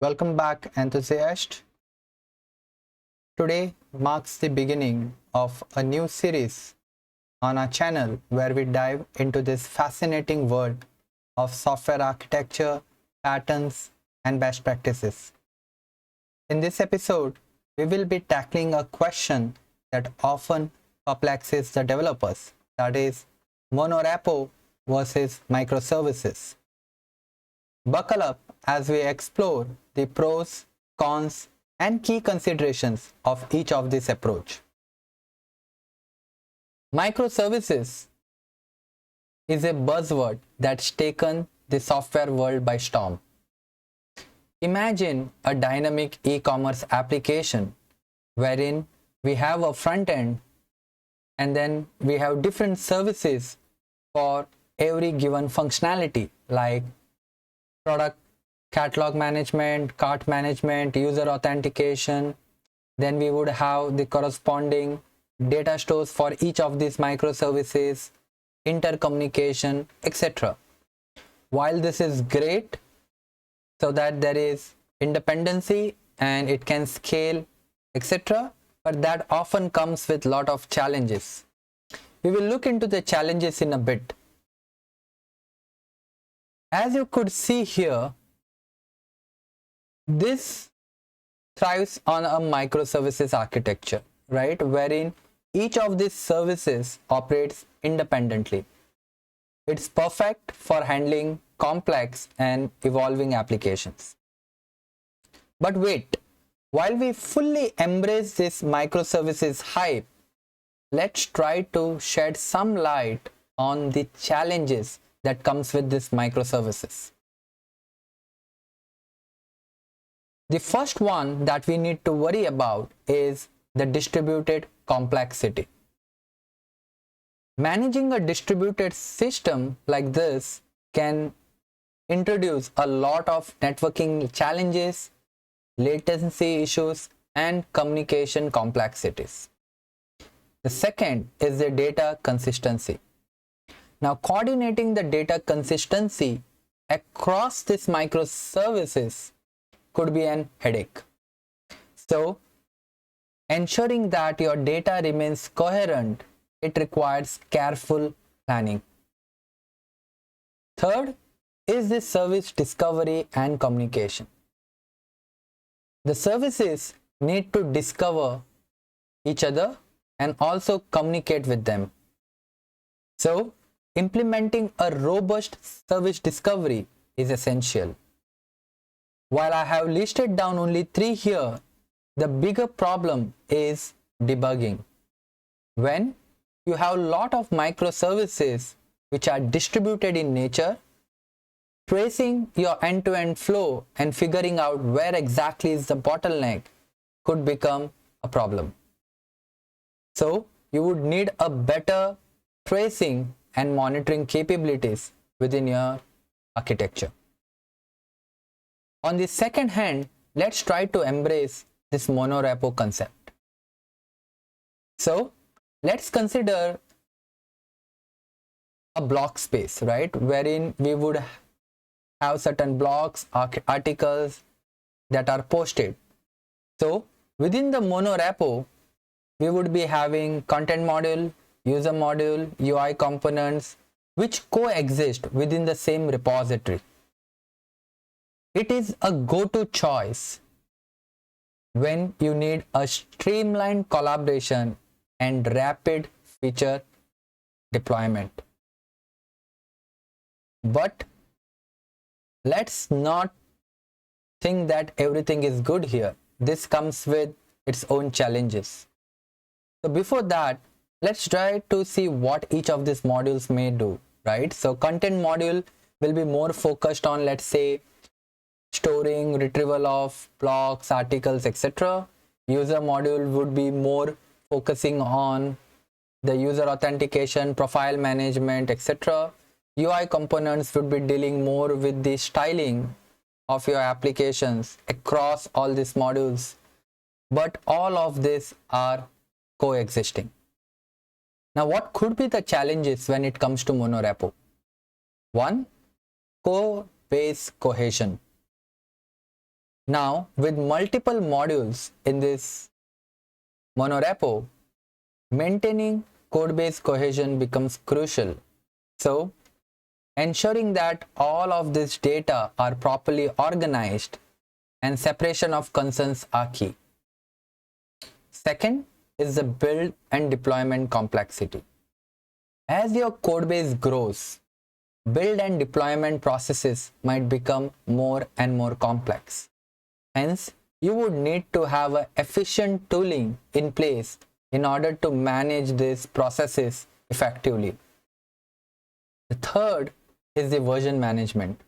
Welcome back, enthusiast. Today marks the beginning of a new series on our channel where we dive into this fascinating world of software architecture, patterns, and best practices. In this episode, we will be tackling a question that often perplexes the developers, that is, monorepo versus microservices. Buckle up as we explore the pros, cons, and key considerations of each of this approach. Microservices is a buzzword that's taken the software world by storm. Imagine a dynamic e-commerce application wherein we have a front end and then we have different services for every given functionality like product catalog management, cart management, user authentication. Then we would have the corresponding data stores for each of these microservices, intercommunication, etc. While this is great so that there is independency and it can scale, etc., but that often comes with a lot of challenges. We will look into the challenges in a bit. As you could see here, this thrives on a microservices architecture, right? Wherein each of these services operates independently. It's perfect for handling complex and evolving applications. But wait, while we fully embrace this microservices hype, let's try to shed some light on the challenges that comes with this microservices. The first one that we need to worry about is the distributed complexity. Managing a distributed system like this can introduce a lot of networking challenges, latency issues, and communication complexities. The second is the data consistency. Now, coordinating the data consistency across these microservices could be an headache. So, ensuring that your data remains coherent, it requires careful planning. Third is the service discovery and communication. The services need to discover each other and also communicate with them. So, implementing a robust service discovery is essential. While I have listed down only 3 here, the bigger problem is debugging. When you have a lot of microservices which are distributed in nature, tracing your end-to-end flow and figuring out where exactly is the bottleneck could become a problem. So, you would need a better tracing and monitoring capabilities within your architecture. On the second hand, let's try to embrace this monorepo concept. So, let's consider a block space, right, wherein we would have certain blocks, articles that are posted. So, within the monorepo, we would be having content module, user module, UI components, which coexist within the same repository. It is a go-to choice when you need a streamlined collaboration and rapid feature deployment. But let's not think that everything is good here. This comes with its own challenges. So before that, let's try to see what each of these modules may do, right? So content module will be more focused on, let's say, storing, retrieval of blogs, articles, etc. User module would be more focusing on the user authentication, profile management, etc. UI components would be dealing more with the styling of your applications across all these modules. But all of these are coexisting. Now, what could be the challenges when it comes to monorepo? One, code base cohesion. Now, with multiple modules in this monorepo, maintaining codebase cohesion becomes crucial. So, ensuring that all of this data are properly organized and separation of concerns are key. Second is the build and deployment complexity. As your codebase grows, build and deployment processes might become more and more complex. Hence, you would need to have an efficient tooling in place in order to manage these processes effectively. The third is the version management.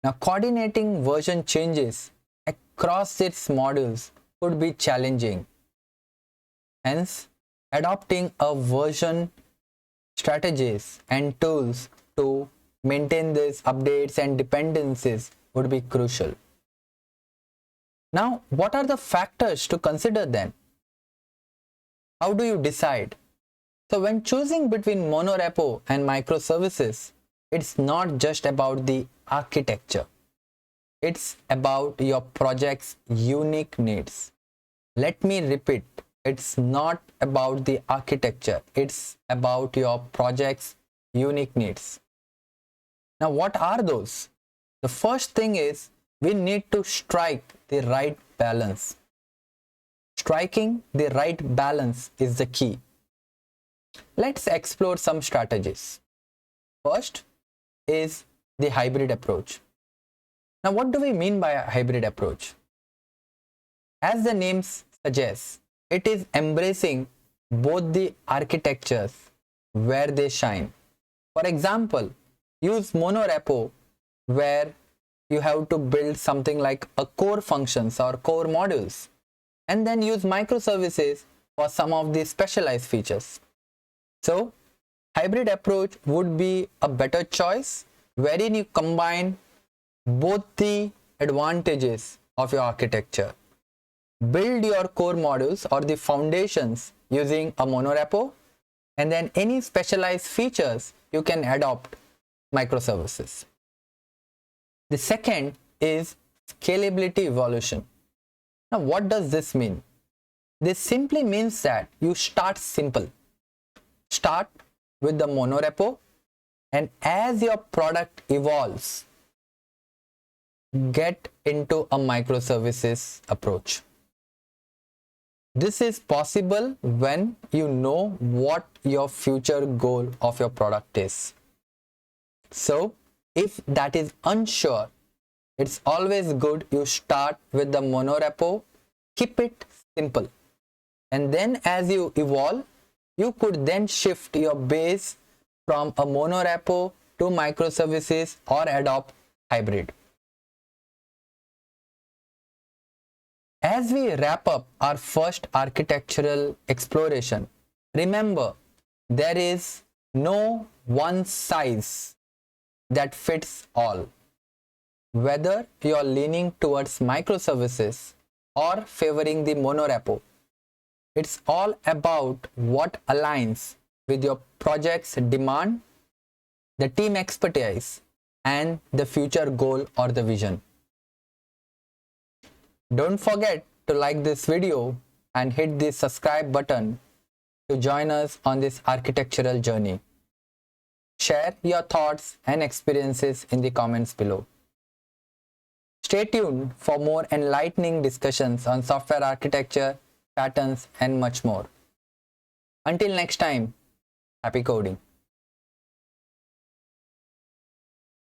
Now, coordinating version changes across its modules could be challenging. Hence, adopting a version strategies and tools to maintain these updates and dependencies would be crucial. Now, what are the factors to consider then? How do you decide? So when choosing between monorepo and microservices, it's not just about the architecture. It's about your project's unique needs. Let me repeat, it's not about the architecture. It's about your project's unique needs. Now, what are those? The first thing is we need to strike the right balance. Striking the right balance is the key. Let's explore some strategies. First is the hybrid approach. Now, what do we mean by a hybrid approach? As the name suggests, it is embracing both the architectures where they shine. For example, use monorepo where you have to build something like a core functions or core modules, and then use microservices for some of the specialized features. So, hybrid approach would be a better choice wherein you combine both the advantages of your architecture. Build your core modules or the foundations using a monorepo, and then any specialized features you can adopt microservices. The second is scalability evolution. Now, what does this mean? This simply means that you start simple. Start with the monorepo, and as your product evolves, get into a microservices approach. This is possible when you know what your future goal of your product is. So, if that is unsure, it's always good you start with the monorepo, keep it simple, and then as you evolve, you could then shift your base from a monorepo to microservices or adopt hybrid. As we wrap up our first architectural exploration, remember there is no one size that fits all. Whether you are leaning towards microservices or favoring the monorepo, it's all about what aligns with your project's demand, the team expertise, and the future goal or the vision. Don't forget to like this video and hit the subscribe button to join us on this architectural journey. Share your thoughts and experiences in the comments below. Stay tuned for more enlightening discussions on software architecture, patterns, and much more. Until next time, happy coding.